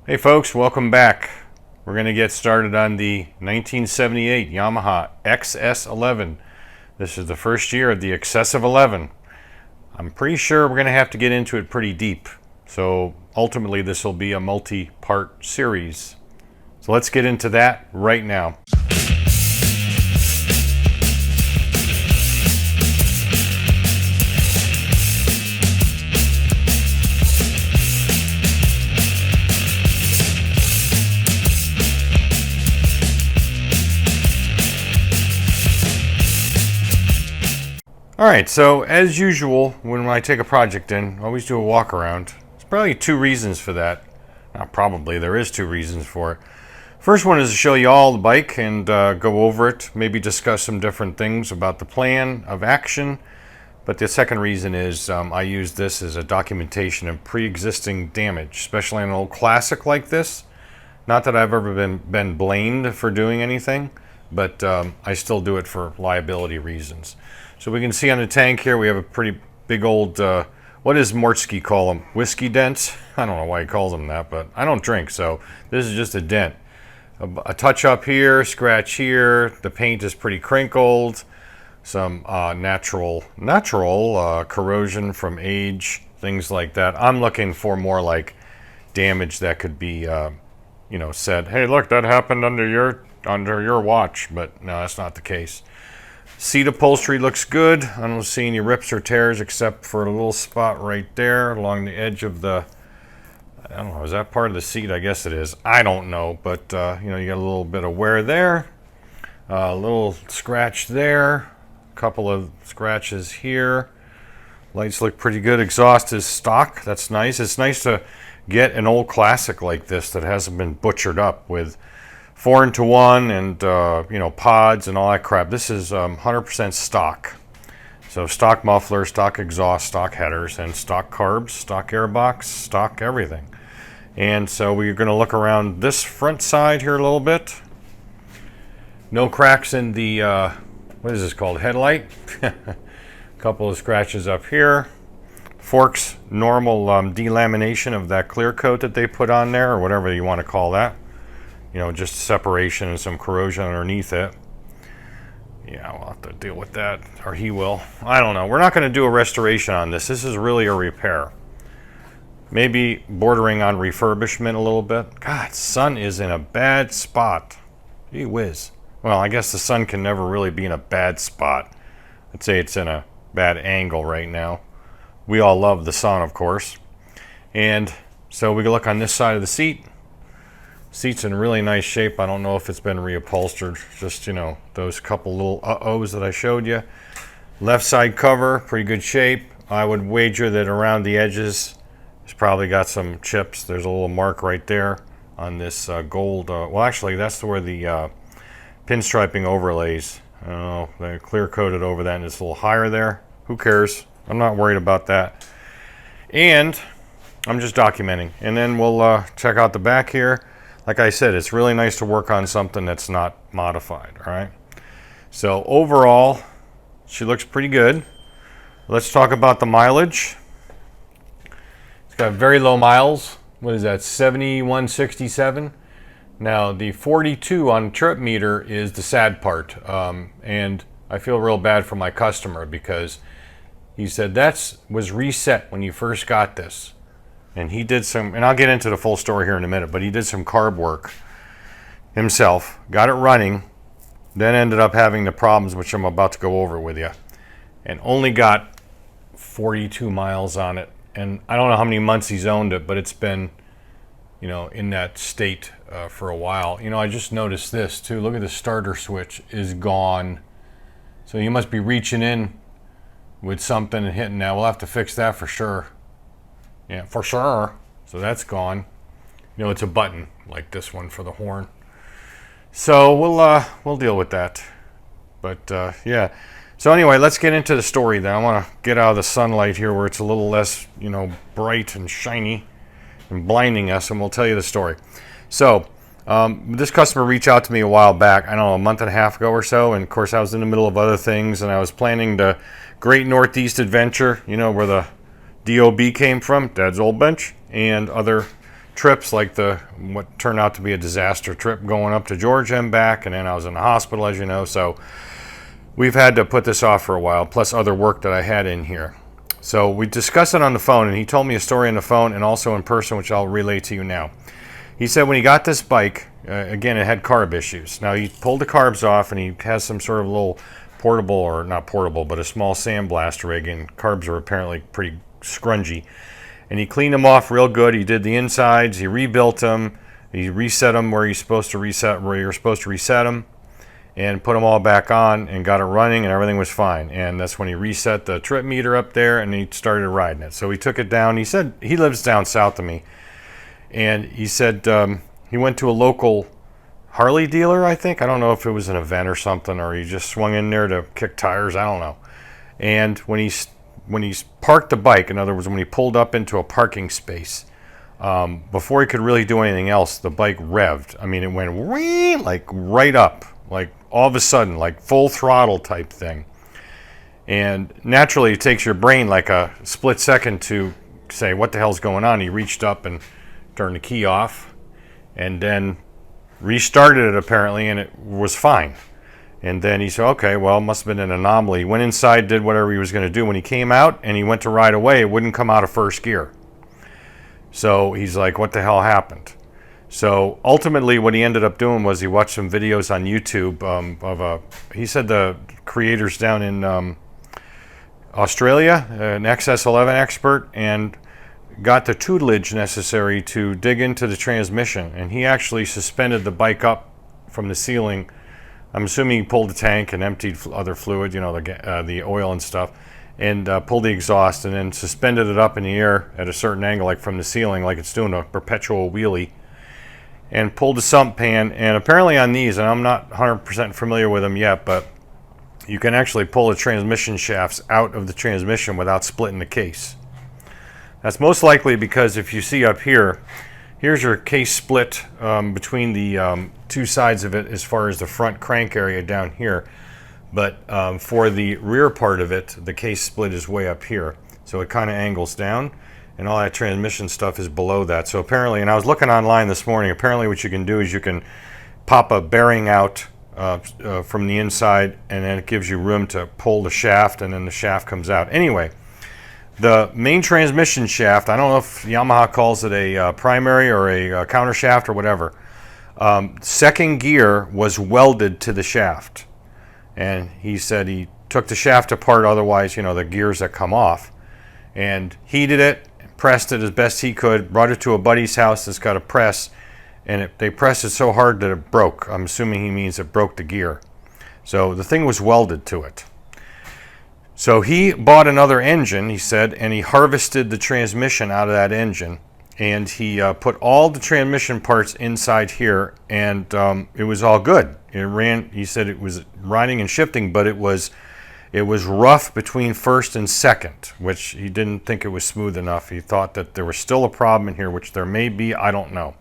Hey folks, welcome back. We're going to get started on the 1978 Yamaha XS11. This is the first year of the excessive 11. I'm pretty sure we're going to have to get into it pretty deep. So ultimately this will be a multi-part series. So let's get into that right now. Alright, so as usual, when I take a project in, I always do a walk around. There's probably two reasons for that. Not probably, there is two reasons for it. First one is to show you all the bike and go over it, maybe discuss some different things about the plan of action. But the second reason is I use this as a documentation of pre-existing damage, especially on an old classic like this. Not that I've ever been blamed for doing anything, but I still do it for liability reasons. So we can see on the tank here we have a pretty big old, what does Mortsky call them? Whiskey dents? I don't know why he calls them that, but I don't drink, so this is just a dent. A touch up here, scratch here, the paint is pretty crinkled, some natural corrosion from age, things like that. I'm looking for more like damage that could be, said, hey look, that happened under your watch, but no, that's not the case. Seat upholstery looks good. I don't see any rips or tears except for a little spot right there along the edge of the, I don't know, is that part of the seat? I guess it is. I don't know, but you got a little bit of wear there, a little scratch there, a couple of scratches here. Lights look pretty good. Exhaust is stock. That's nice. It's nice to get an old classic like this that hasn't been butchered up with 4-into-1 and pods and all that crap. This is 100% stock. So stock muffler, stock exhaust, stock headers, and stock carbs, stock airbox, stock everything. And so we're going to look around this front side here a little bit. No cracks in the, what is this called, headlight? A couple of scratches up here. Forks, normal delamination of that clear coat that they put on there, or whatever you want to call that. Just separation and some corrosion underneath it. Yeah, we'll have to deal with that, or he will. I don't know. We're not going to do a restoration on this. This is really a repair. Maybe bordering on refurbishment a little bit. God, sun is in a bad spot. Gee whiz. Well, I guess the sun can never really be in a bad spot. I'd say it's in a bad angle right now. We all love the sun, of course. And so we can look on this side of the seat. Seat's in really nice shape. I don't know if it's been reupholstered. Just, those couple little uh-ohs that I showed you. Left side cover, pretty good shape. I would wager that around the edges, it's probably got some chips. There's a little mark right there on this gold. Well, actually, that's where the pinstriping overlays. I don't know, they clear coated over that and it's a little higher there. Who cares? I'm not worried about that. And I'm just documenting. And then we'll check out the back here. Like I said, it's really nice to work on something that's not modified, all right? So overall, she looks pretty good. Let's talk about the mileage. It's got very low miles. What is that, 7167? Now, the 42 on trip meter is the sad part. And I feel real bad for my customer because he said that was reset when you first got this. And he did some, and I'll get into the full story here in a minute, but he did some carb work himself, got it running, then ended up having the problems, which I'm about to go over with you, and only got 42 miles on it. And I don't know how many months he's owned it, but it's been, in that state for a while. I just noticed this too. Look at the starter switch is gone. So you must be reaching in with something and hitting that. We'll have to fix that for sure. Yeah, for sure. So that's gone. It's a button like this one for the horn. So we'll deal with that. But yeah. So anyway, let's get into the story then. I want to get out of the sunlight here where it's a little less, bright and shiny and blinding us, and we'll tell you the story. So this customer reached out to me a while back, I don't know, a month and a half ago or so, and of course I was in the middle of other things, and I was planning the Great Northeast Adventure, where the DOB came from, Dad's Old Bench, and other trips, like what turned out to be a disaster trip going up to Georgia and back, and then I was in the hospital, as you know, so we've had to put this off for a while, plus other work that I had in here. So we discussed it on the phone, and he told me a story on the phone and also in person, which I'll relay to you now. He said when he got this bike, again, it had carb issues. Now, he pulled the carbs off, and he has some sort of little portable, or not portable, but a small sandblast rig, and carbs are apparently pretty scrungy. And he cleaned them off real good. He did the insides, he rebuilt them, he reset them where you're supposed to reset them, and put them all back on and got it running, and everything was fine. And that's when he reset the trip meter up there, and he started riding it. So he took it down. He said he lives down south of me, and he said he went to a local Harley dealer, I think. I don't know if it was an event or something, or he just swung in there to kick tires. I don't know. And when he parked the bike, in other words, when he pulled up into a parking space, before he could really do anything else, the bike revved. I mean, it went like right up, like all of a sudden, like full throttle type thing. And naturally, it takes your brain like a split second to say, what the hell's going on? He reached up and turned the key off, and then restarted it apparently, and it was fine. And then he said, okay, well, it must have been an anomaly. He went inside, did whatever he was going to do. When he came out and he went to ride away, it wouldn't come out of first gear. So he's like, what the hell happened? So ultimately what he ended up doing was he watched some videos on YouTube he said the creators down in Australia, an XS11 expert, and got the tutelage necessary to dig into the transmission, and he actually suspended the bike up from the ceiling. I'm assuming he pulled the tank and emptied other fluid, you know, the oil and stuff, and pulled the exhaust, and then suspended it up in the air at a certain angle, like from the ceiling, like it's doing a perpetual wheelie, and pulled the sump pan. And apparently on these, and I'm not 100% familiar with them yet, but you can actually pull the transmission shafts out of the transmission without splitting the case. That's most likely because if you see up here, here's your case split between the two sides of it as far as the front crank area down here. But for the rear part of it, the case split is way up here. So it kind of angles down, and all that transmission stuff is below that. So apparently, and I was looking online this morning, apparently what you can do is you can pop a bearing out from the inside, and then it gives you room to pull the shaft, and then the shaft comes out. Anyway, the main transmission shaft, I don't know if Yamaha calls it a primary or a counter shaft or whatever, second gear was welded to the shaft. And he said he took the shaft apart, otherwise, you know, the gears that come off, and heated it, pressed it as best he could, brought it to a buddy's house that's got a press, and they pressed it so hard that it broke. I'm assuming he means it broke the gear. So the thing was welded to it. So he bought another engine, he said, and he harvested the transmission out of that engine, and he put all the transmission parts inside here, and it was all good. It ran. He said it was riding and shifting, but it was rough between first and second, which he didn't think it was smooth enough. He thought that there was still a problem in here, which there may be. I don't know.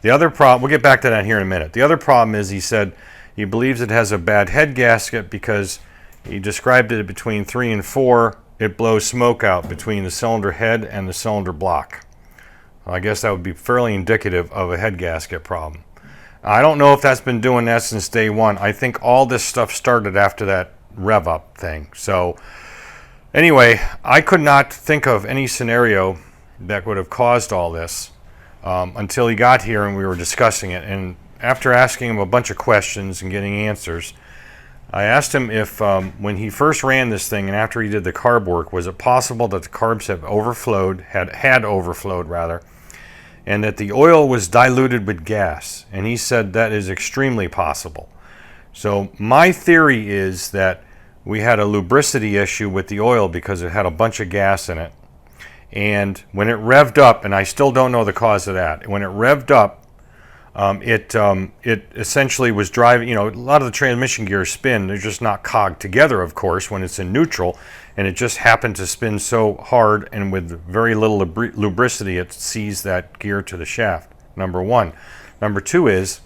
The other problem, we'll get back to that here in a minute. The other problem is, he said he believes it has a bad head gasket because he described it between 3 and 4. It blows smoke out between the cylinder head and the cylinder block. I guess that would be fairly indicative of a head gasket problem. I don't know if that's been doing that since day one. I think all this stuff started after that rev up thing. So anyway, I could not think of any scenario that would have caused all this until he got here and we were discussing it. And after asking him a bunch of questions and getting answers, I asked him if when he first ran this thing and after he did the carb work, was it possible that the carbs have overflowed, had overflowed rather, and that the oil was diluted with gas. And he said that is extremely possible. So my theory is that we had a lubricity issue with the oil because it had a bunch of gas in it. And when it revved up, and I still don't know the cause of that, when it revved up, it essentially was driving, you know, a lot of the transmission gears spin, they're just not cogged together, of course, when it's in neutral, and it just happened to spin so hard and with very little lubricity, it seized that gear to the shaft, number one. Number two is,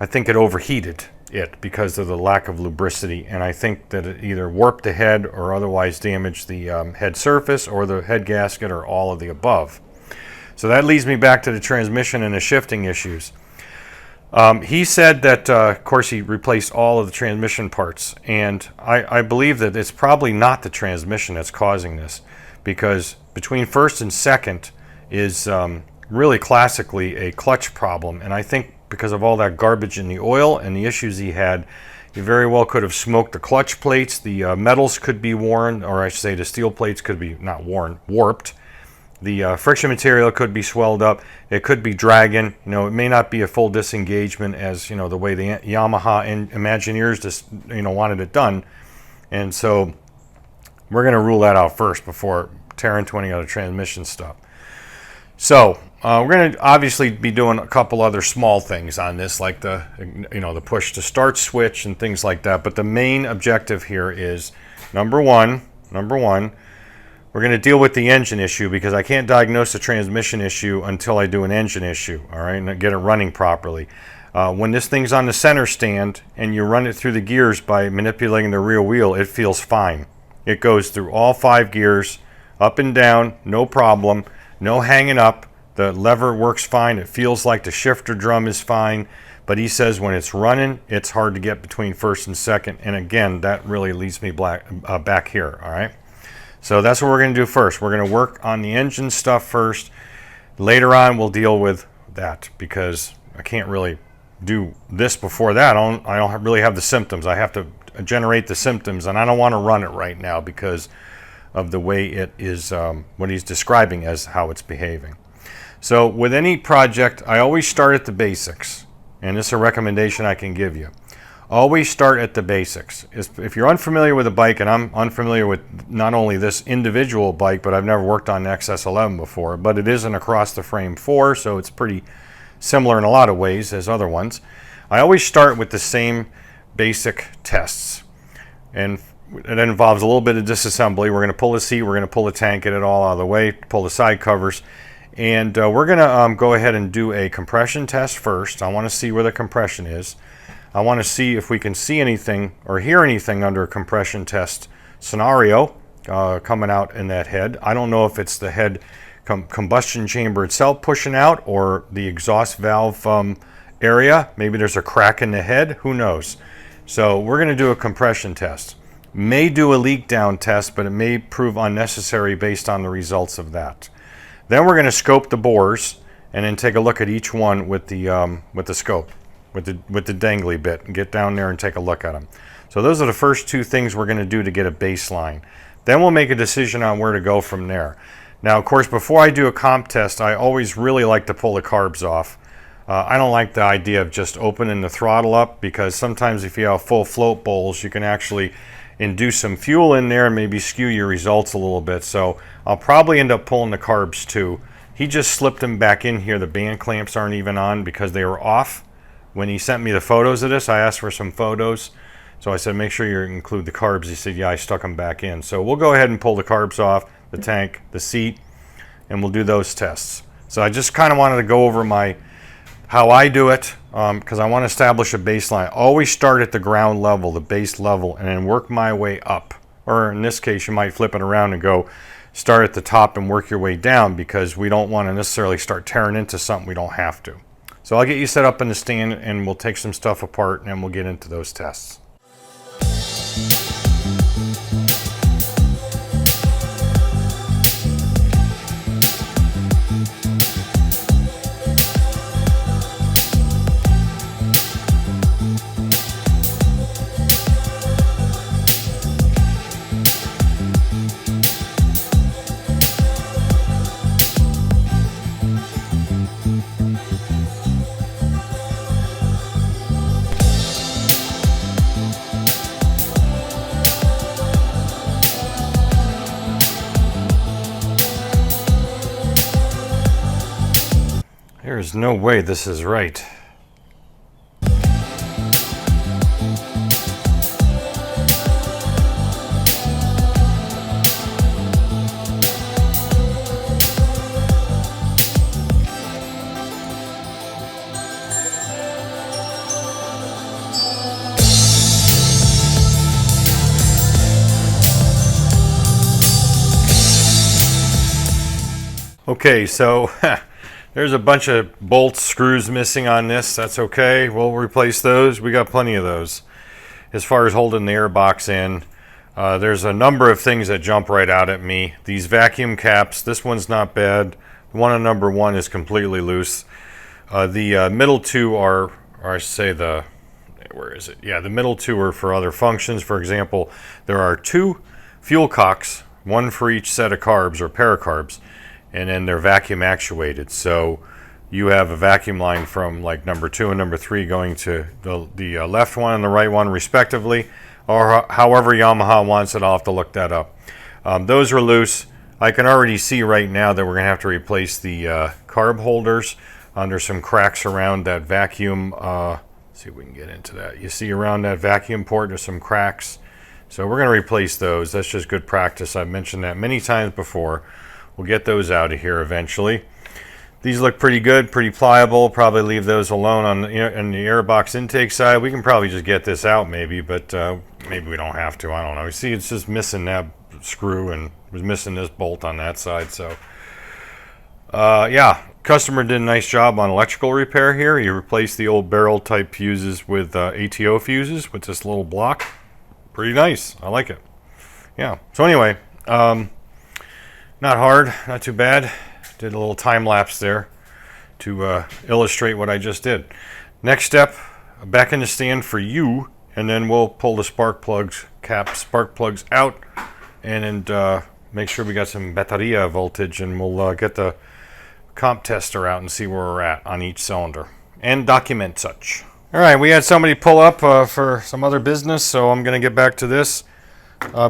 I think it overheated it because of the lack of lubricity, and I think that it either warped the head or otherwise damaged the head surface or the head gasket or all of the above. So that leads me back to the transmission and the shifting issues. He said that, of course, he replaced all of the transmission parts, and I believe that it's probably not the transmission that's causing this, because between first and second is really classically a clutch problem, and I think because of all that garbage in the oil and the issues he had, he very well could have smoked the clutch plates, the metals could be worn, or I should say the steel plates could be, not worn, warped. The friction material could be swelled up. It could be dragging. You know, it may not be a full disengagement as, you know, the way the Yamaha and Imagineers just, you know, wanted it done. And so we're going to rule that out first before tearing into any other transmission stuff. So we're going to obviously be doing a couple other small things on this, like the, you know, the push to start switch and things like that. But the main objective here is number one, we're going to deal with the engine issue, because I can't diagnose the transmission issue until I do an engine issue, all right, and get it running properly. When this thing's on the center stand and you run it through the gears by manipulating the rear wheel, it feels fine. It goes through all 5 gears, up and down, no problem, no hanging up. The lever works fine. It feels like the shifter drum is fine. But he says when it's running, it's hard to get between first and second. And again, that really leads me back here, all right? So that's what we're going to do first. We're going to work on the engine stuff first. Later on, we'll deal with that, because I can't really do this before that. I don't really have the symptoms. I have to generate the symptoms, and I don't want to run it right now because of the way it is, what he's describing as how it's behaving. So with any project, I always start at the basics, and this is a recommendation I can give you. Always start at the basics. If you're unfamiliar with a bike, and I'm unfamiliar with not only this individual bike, but I've never worked on an XS11 before, but it is an across the frame 4, so it's pretty similar in a lot of ways as other ones. I always start with the same basic tests, and it involves a little bit of disassembly. We're going to pull the seat, we're going to pull the tank, get it all out of the way, pull the side covers, and we're going to go ahead and do a compression test first. I want to see where the compression is. I want to see if we can see anything or hear anything under a compression test scenario coming out in that head. I don't know if it's the head combustion chamber itself pushing out, or the exhaust valve area. Maybe there's a crack in the head. Who knows? So we're going to do a compression test. May do a leak down test, but it may prove unnecessary based on the results of that. Then we're going to scope the bores and then take a look at each one with the scope. With the dangly bit, and get down there and take a look at them. So those are the first 2 things we're going to do to get a baseline. Then we'll make a decision on where to go from there. Now, of course, before I do a comp test, I always really like to pull the carbs off. I don't like the idea of just opening the throttle up, because sometimes if you have full float bowls, you can actually induce some fuel in there and maybe skew your results a little bit. So I'll probably end up pulling the carbs too. He just slipped them back in here. The band clamps aren't even on because they were off. When he sent me the photos of this, I asked for some photos. So I said, make sure you include the carbs. He said, yeah, I stuck them back in. So we'll go ahead and pull the carbs off, the tank, the seat, and we'll do those tests. So I just kind of wanted to go over how I do it, because I want to establish a baseline. Always start at the ground level, the base level, and then work my way up. Or in this case, you might flip it around and go start at the top and work your way down, because we don't want to necessarily start tearing into something we don't have to. So I'll get you set up in the stand, and we'll take some stuff apart, and then we'll get into those tests. There's no way this is right. Okay, so There's a bunch of bolts, screws missing on this. That's okay. We'll replace those. We got plenty of those. As far as holding the airbox in, there's a number of things that jump right out at me. These vacuum caps, this one's not bad. The one on number 1 is completely loose. The middle two are, or I should say where is it? Yeah, the middle two are for other functions. For example, there are 2 fuel cocks, one for each set of carbs or pair of carbs, and then they're vacuum actuated. So you have a vacuum line from like number 2 and number 3 going to the left one and the right one respectively, or however Yamaha wants it. I'll have to look that up. Those are loose. I can already see right now that we're going to have to replace the carb holders. There's some cracks around that vacuum. See if we can get into that. You see around that vacuum port, there's some cracks. So we're going to replace those. That's just good practice. I've mentioned that many times before. We'll get those out of here eventually. These look pretty good, pretty pliable. Probably leave those alone on the airbox intake side. We can probably just get this out maybe, but maybe we don't have to. I don't know. You see, it's just missing that screw and was missing this bolt on that side. So yeah, customer did a nice job on electrical repair here. He replaced the old barrel type fuses with ATO fuses with this little block. Pretty nice. I like it. Yeah. So anyway, not hard, not too bad. Did a little time lapse there to illustrate what I just did. Next step, back in the stand for you, and then we'll pull the spark plugs out, and make sure we got some bateria voltage, and we'll get the comp tester out and see where we're at on each cylinder and document such. All right, we had somebody pull up for some other business, so I'm going to get back to this.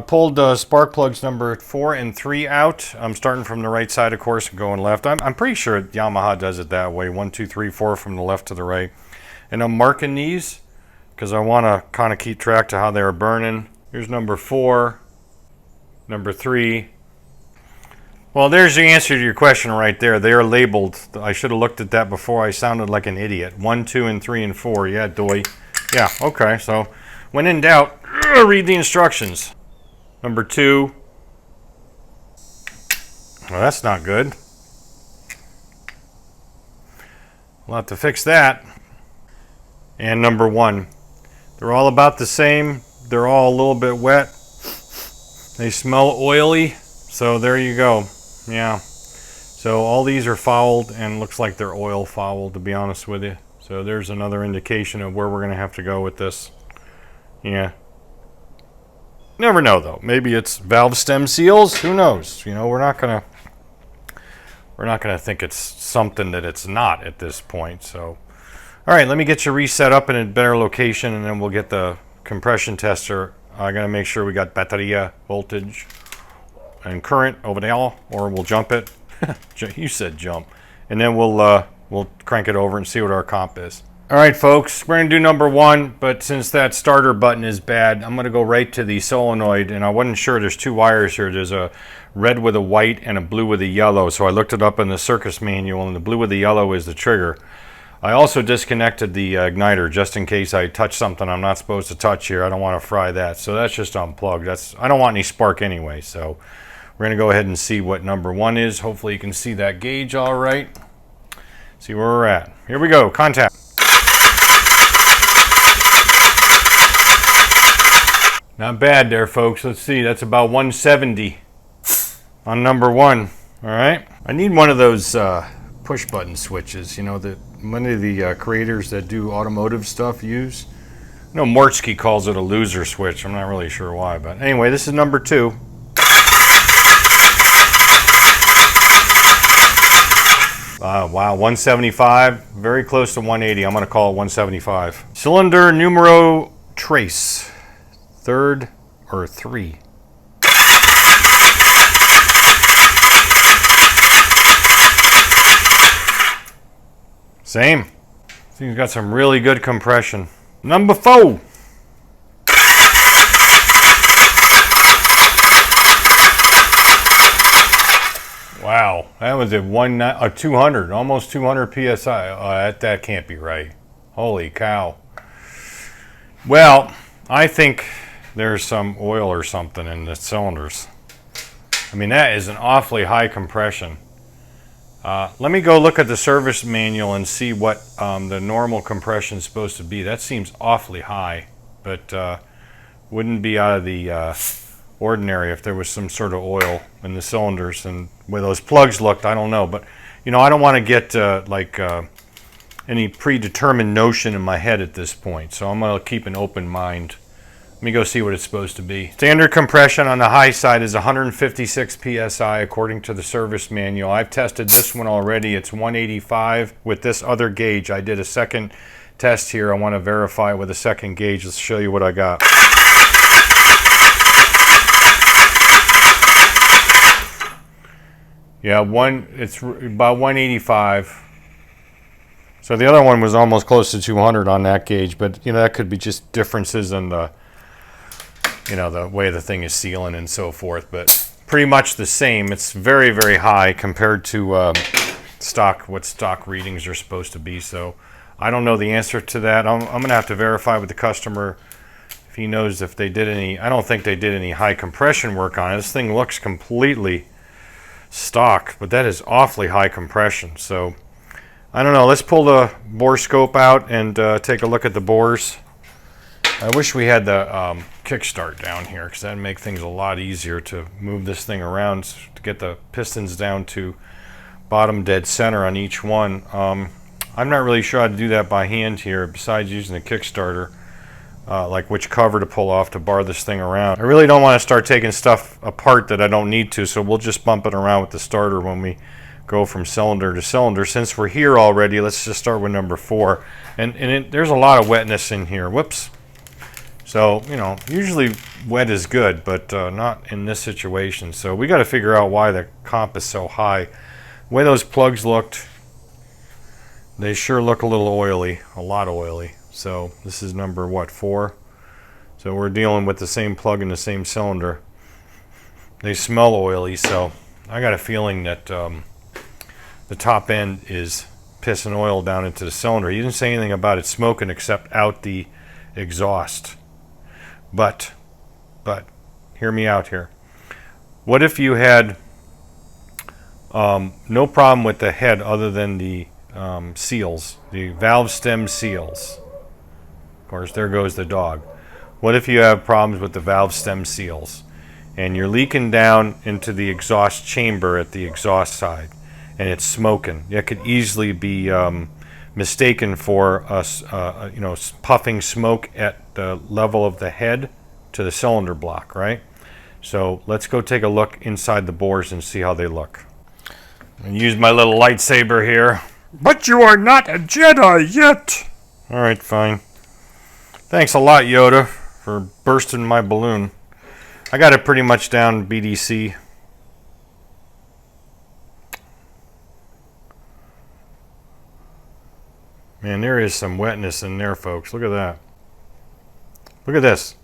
Pulled spark plugs number 4 and 3 out. I'm starting from the right side, of course, and going left. I'm pretty sure Yamaha does it that way. 1, 2, 3, 4 from the left to the right. And I'm marking these because I want to kind of keep track to how they are burning. Here's number 4, number 3. Well, there's the answer to your question right there. They are labeled. I should have looked at that before. I sounded like an idiot. 1, 2, and 3, and 4. Yeah, doy. Yeah, okay. So when in doubt, read the instructions. Number 2. Well, that's not good. We'll have to fix that. And number 1. They're all about the same. They're all a little bit wet. They smell oily. So there you go. Yeah. So all these are fouled, and looks like they're oil fouled, to be honest with you. So there's another indication of where we're going to have to go with this. Yeah. Never know though. Maybe it's valve stem seals. Who knows? You know, we're not gonna think it's something that it's not at this point. So, all right, let me get you reset up in a better location, and then we'll get the compression tester. I gotta make sure we got bateria voltage and current over there, or we'll jump it. You said jump, and then we'll crank it over and see what our comp is. All right, folks, we're going to do number 1, but since that starter button is bad, I'm going to go right to the solenoid, and I wasn't sure. There's 2 wires here. There's a red with a white and a blue with a yellow, so I looked it up in the circuits manual, and the blue with the yellow is the trigger. I also disconnected the igniter just in case I touch something I'm not supposed to touch here. I don't want to fry that, so that's just unplugged. I don't want any spark anyway, so we're going to go ahead and see what number 1 is. Hopefully you can see that gauge all right. See where we're at. Here we go. Contact. Not bad there, folks. Let's see. That's about 170 on number 1. All right. I need one of those push button switches, you know, that many of the creators that do automotive stuff use. I know Mortsky calls it a loser switch. I'm not really sure why, but anyway, this is number 2. Wow, 175, very close to 180. I'm going to call it 175. Cylinder numero trace, 3rd or 3. Same. Thing's got some really good compression. Number 4. Wow, that was at 200, almost 200 psi. That can't be right. Holy cow. Well, I think there's some oil or something in the cylinders. I mean, that is an awfully high compression. Let me go look at the service manual and see what the normal compression is supposed to be. That seems awfully high, but wouldn't be out of the ordinary if there was some sort of oil in the cylinders. And where those plugs looked, I don't know. But, you know, I don't want to get any predetermined notion in my head at this point. So I'm going to keep an open mind. Let me go see what it's supposed to be. Standard compression on the high side is 156 psi according to the service manual. I've tested this one already. It's 185 with this other gauge. I did a second test here. I want to verify with a second gauge. Let's show you what I got. Yeah, it's about 185. So the other one was almost close to 200 on that gauge, but you know, that could be just differences in the, you know, the way the thing is sealing and so forth, but pretty much the same. It's very, very high compared to what stock readings are supposed to be. So I don't know the answer to that. I'm going to have to verify with the customer if he knows if they did any. I don't think they did any high compression work on it. This thing looks completely stock, but that is awfully high compression. So I don't know. Let's pull the bore scope out and take a look at the bores. I wish we had the kickstart down here, because that'd make things a lot easier to move this thing around to get the pistons down to bottom dead center on each one. I'm not really sure how to do that by hand here, besides using the Kickstarter, like which cover to pull off to bar this thing around. I really don't want to start taking stuff apart that I don't need to, so we'll just bump it around with the starter when we go from cylinder to cylinder. Since we're here already, let's just start with number 4. And there's a lot of wetness in here. Whoops. So, you know, usually wet is good, but not in this situation. So we got to figure out why the comp is so high. The way those plugs looked, they sure look a little oily, a lot oily. So this is number, what, 4? So we're dealing with the same plug in the same cylinder. They smell oily, so I got a feeling that the top end is pissing oil down into the cylinder. He didn't say anything about it smoking except out the exhaust. But hear me out here. What if you had no problem with the head other than the seals, the valve stem seals? Of course, there goes the dog. What if you have problems with the valve stem seals and you're leaking down into the exhaust chamber at the exhaust side and it's smoking? It could easily be mistaken for you know, puffing smoke at the level of the head to the cylinder block, right? So let's go take a look inside the bores and see how they look. And use my little lightsaber here. But you are not a Jedi yet. All right, fine. Thanks a lot, Yoda, for bursting my balloon. I got it pretty much down BDC. Man, there is some wetness in there, folks. Look at that. Look at this.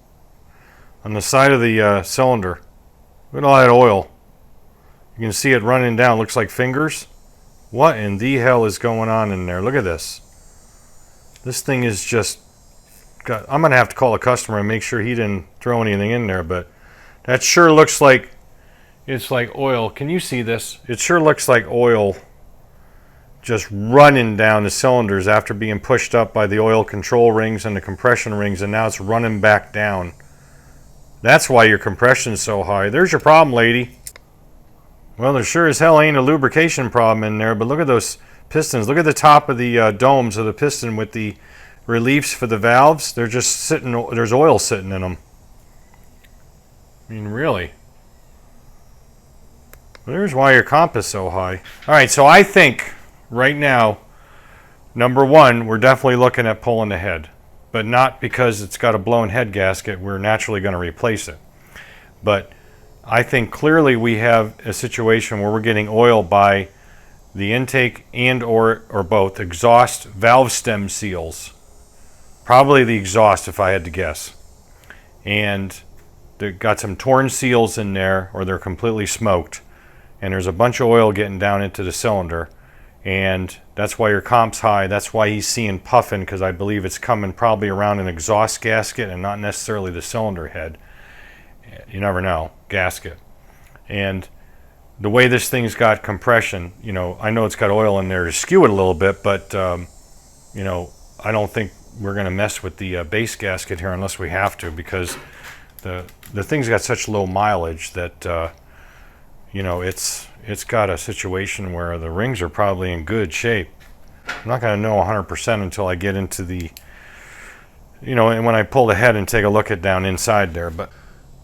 On the side of the cylinder. Look at all that oil. You can see it running down. Looks like fingers. What in the hell is going on in there? Look at this. This thing is just... I'm going to have to call a customer and make sure he didn't throw anything in there, but that sure looks like it's like oil. Can you see this? It sure looks like oil just running down the cylinders after being pushed up by the oil control rings and the compression rings, and now it's running back down. That's why your compression's so high. There's your problem, lady. Well, there sure as hell ain't a lubrication problem in there, but look at those pistons. Look at the top of the domes of the piston with the reliefs for the valves. They're just sitting, there's oil sitting in them. I mean, really. There's why your comp is so high. All right, so I think right now, number 1, we're definitely looking at pulling the head, but not because it's got a blown head gasket. We're naturally going to replace it. But I think clearly we have a situation where we're getting oil by the intake and or both exhaust valve stem seals. Probably the exhaust, if I had to guess. And they've got some torn seals in there, or they're completely smoked. And there's a bunch of oil getting down into the cylinder. And that's why your comp's high. That's why he's seeing puffing, because I believe it's coming probably around an exhaust gasket and not necessarily the cylinder head. You never know. Gasket. And the way this thing's got compression, you know, I know it's got oil in there to skew it a little bit, but you know, I don't think we're going to mess with the base gasket here unless we have to, because the thing's got such low mileage that you know, it's got a situation where the rings are probably in good shape. I'm not going to know 100% until I get into the, you know, and when I pull the head and take a look at down inside there. But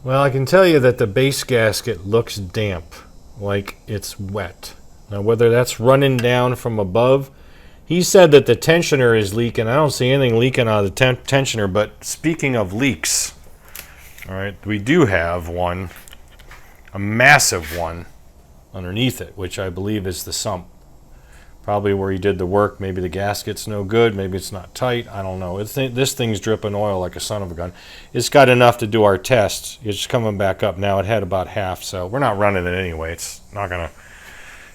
well, I can tell you that the base gasket looks damp, like it's wet. Now, whether that's running down from above, he said that the tensioner is leaking. I don't see anything leaking out of the tensioner. But speaking of leaks, all right, we do have one, a massive one underneath it, which I believe is the sump. Probably where he did the work. Maybe the gasket's no good. Maybe it's not tight. I don't know. This thing's dripping oil like a son of a gun. It's got enough to do our tests. It's coming back up now. It had about half, so we're not running it anyway. It's not going to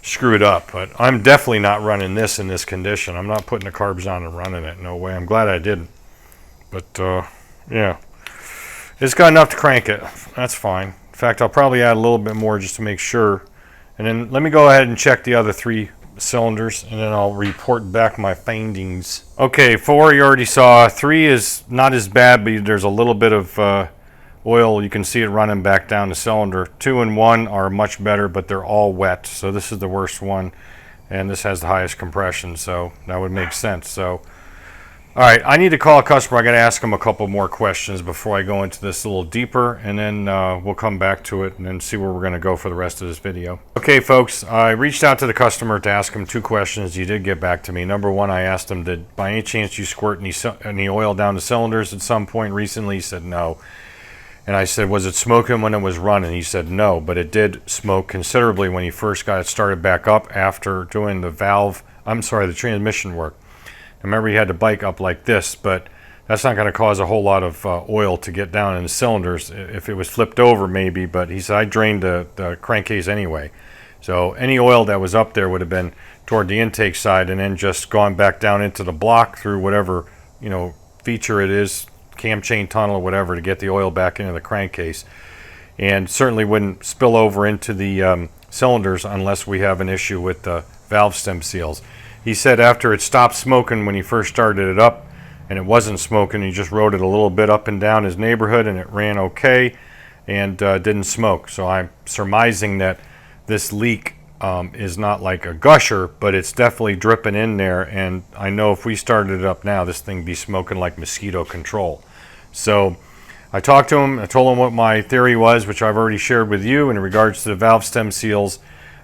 screw it up. But I'm definitely not running this in this condition. I'm not putting the carbs on and running it. No way. I'm glad I didn't. But, yeah. It's got enough to crank it. That's fine. In fact, I'll probably add a little bit more just to make sure. And then let me go ahead and check the other 3 cylinders, and then I'll report back my findings. Okay, 4 you already saw. 3 is not as bad, but there's a little bit of oil. You can see it running back down the cylinder. 2 and 1 are much better, but they're all wet. So this is the worst one, and this has the highest compression, so that would make sense. So, all right, I need to call a customer. I got to ask him a couple more questions before I go into this a little deeper, and then we'll come back to it and then see where we're going to go for the rest of this video. Okay, folks, I reached out to the customer to ask him 2 questions. He did get back to me. Number 1, I asked him, did by any chance you squirt any oil down the cylinders at some point recently? He said no. And I said, was it smoking when it was running? He said no, but it did smoke considerably when he first got it started back up after doing the the transmission work. Remember, he had the bike up like this, but that's not going to cause a whole lot of oil to get down in the cylinders. If it was flipped over, maybe, but he said I drained the crankcase anyway. So any oil that was up there would have been toward the intake side and then just gone back down into the block through whatever, you know, feature it is, cam chain tunnel or whatever, to get the oil back into the crankcase. And certainly wouldn't spill over into the cylinders unless we have an issue with the valve stem seals. He said after it stopped smoking when he first started it up, and it wasn't smoking, he just rode it a little bit up and down his neighborhood and it ran okay and didn't smoke. So I'm surmising that this leak is not like a gusher, but it's definitely dripping in there, and I know if we started it up now, this thing be smoking like mosquito control. So I talked to him, I told him what my theory was, which I've already shared with you in regards to the valve stem seals.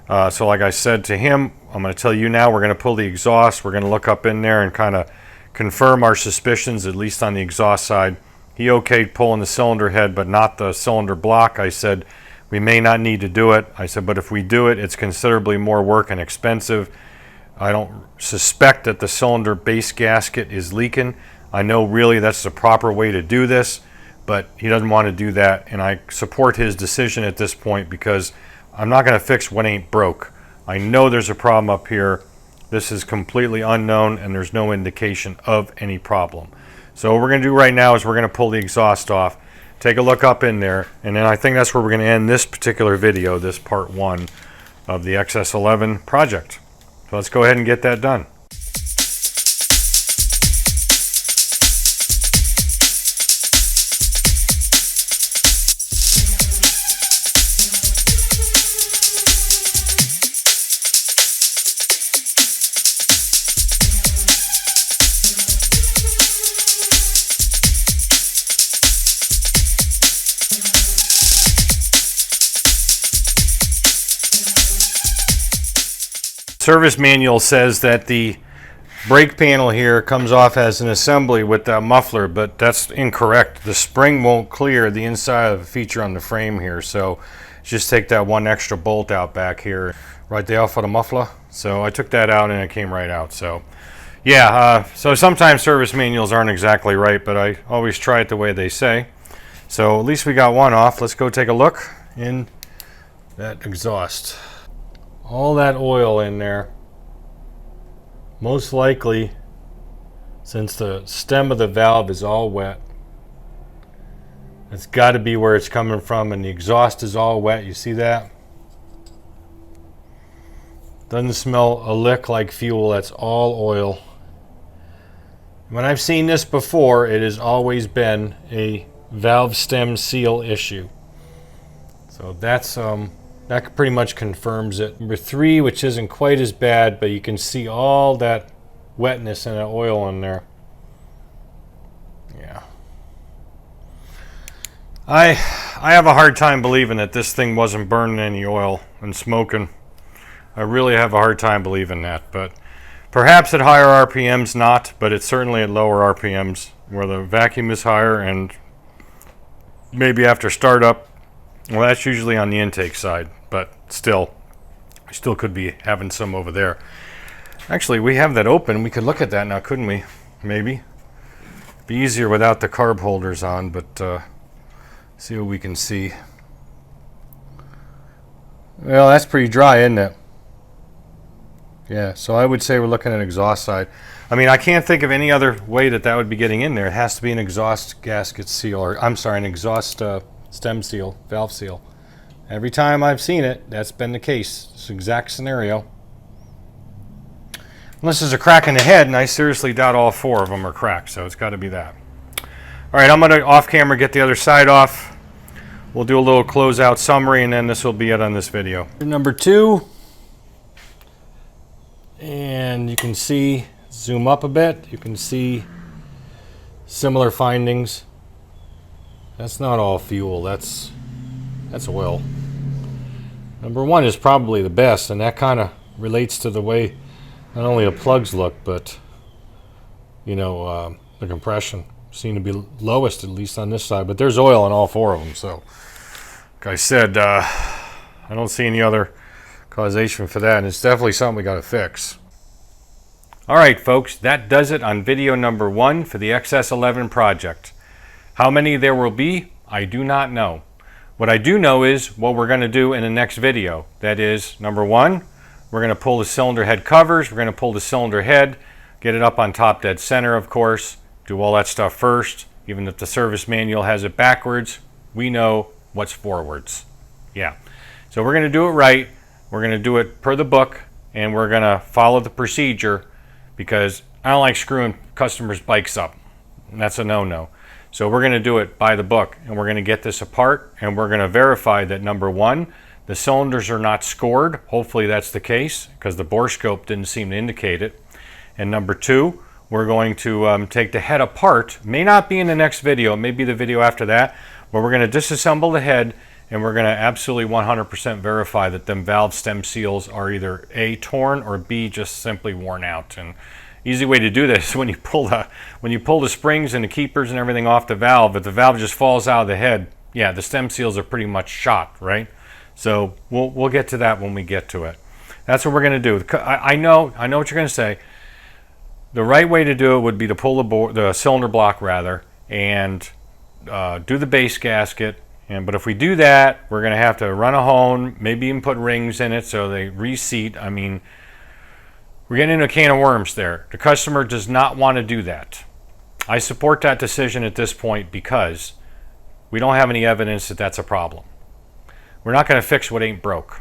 So like I said to him, I'm going to tell you now, we're going to pull the exhaust. We're going to look up in there and kind of confirm our suspicions, at least on the exhaust side. He okayed pulling the cylinder head, but not the cylinder block. I said, we may not need to do it. I said, but if we do it, it's considerably more work and expensive. I don't suspect that the cylinder base gasket is leaking. I know really that's the proper way to do this, but he doesn't want to do that, and I support his decision at this point because I'm not going to fix what ain't broke. I know there's a problem up here. This is completely unknown, and there's no indication of any problem. So what we're going to do right now is we're going to pull the exhaust off, take a look up in there, and then I think that's where we're going to end this particular video, this part 1 of the XS11 project. So let's go ahead and get that done. Service manual says that the brake panel here comes off as an assembly with that muffler, but that's incorrect. The spring won't clear the inside of the feature on the frame here, so just take that one extra bolt out back here right there for the muffler. So I took that out and it came right out. So yeah, so sometimes service manuals aren't exactly right, but I always try it the way they say. So at least we got one off. Let's go take a look in that exhaust. All that oil in there, most likely, since the stem of the valve is all wet, it's got to be where it's coming from, and the exhaust is all wet. You see that? Doesn't smell a lick like fuel. That's all oil. When I've seen this before, it has always been a valve stem seal issue. So that's that pretty much confirms it. Number 3, which isn't quite as bad, but you can see all that wetness and that oil in there. Yeah. I have a hard time believing that this thing wasn't burning any oil and smoking. I really have a hard time believing that, but perhaps at higher RPMs not, but it's certainly at lower RPMs where the vacuum is higher, and maybe after startup. Well, that's usually on the intake side, but still, I still could be having some over there. Actually, we have that open. We could look at that now, couldn't we? Maybe. Be easier without the carb holders on, but see what we can see. Well, that's pretty dry, isn't it? Yeah, so I would say we're looking at exhaust side. I mean, I can't think of any other way that that would be getting in there. It has to be an exhaust gasket seal, or I'm sorry, an exhaust stem seal, valve seal. Every time I've seen it, that's been the case. It's the exact scenario. Unless there's a crack in the head, and I seriously doubt all 4 of them are cracked, so it's got to be that. All right, I'm going to off camera get the other side off. We'll do a little closeout summary, and then this will be it on this video. Number 2. And you can see, zoom up a bit, you can see similar findings. That's not all fuel, that's oil. Number 1 is probably the best, and that kind of relates to the way not only the plugs look, but you know, the compression seem to be lowest, at least on this side, but there's oil in all 4 of them. So like I said, I don't see any other causation for that, and it's definitely something we got to fix. All right, folks, that does it on video number 1 for the XS11 project. How many there will be, I do not know. What I do know is what we're going to do in the next video. That is, number 1, we're going to pull the cylinder head covers, we're going to pull the cylinder head, get it up on top dead center, of course, do all that stuff first. Even if the service manual has it backwards, we know what's forwards. Yeah, so we're going to do it right. We're going to do it per the book, and we're going to follow the procedure, because I don't like screwing customers' bikes up. And that's a no-no. So we're going to do it by the book, and we're going to get this apart, and we're going to verify that, number 1, the cylinders are not scored. Hopefully that's the case, because the bore scope didn't seem to indicate it. And number 2, we're going to take the head apart. May not be in the next video, it may be the video after that, but we're going to disassemble the head, and we're going to absolutely 100% verify that them valve stem seals are either A, torn, or B, just simply worn out. And easy way to do this is when you pull the springs and the keepers and everything off the valve, if the valve just falls out of the head, yeah, the stem seals are pretty much shot, right? So we'll get to that when we get to it. That's what we're going to do. I know what you're going to say. The right way to do it would be to pull the cylinder block rather, and do the base gasket. But if we do that, we're going to have to run a hone, maybe even put rings in it so they reseat. I mean, we're getting into a can of worms there. The customer does not want to do that. I support that decision at this point because we don't have any evidence that that's a problem. We're not going to fix what ain't broke.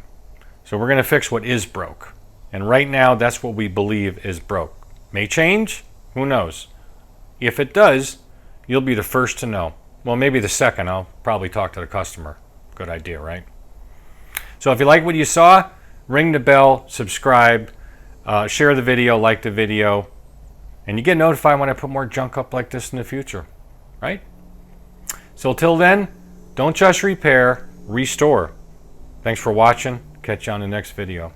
So we're going to fix what is broke. And right now, that's what we believe is broke. May change, who knows? If it does, you'll be the first to know. Well, maybe the second. I'll probably talk to the customer. Good idea, right? So if you like what you saw, ring the bell, subscribe, share the video, like the video, and you get notified when I put more junk up like this in the future, right? So till then, don't just repair, restore. Thanks for watching. Catch you on the next video.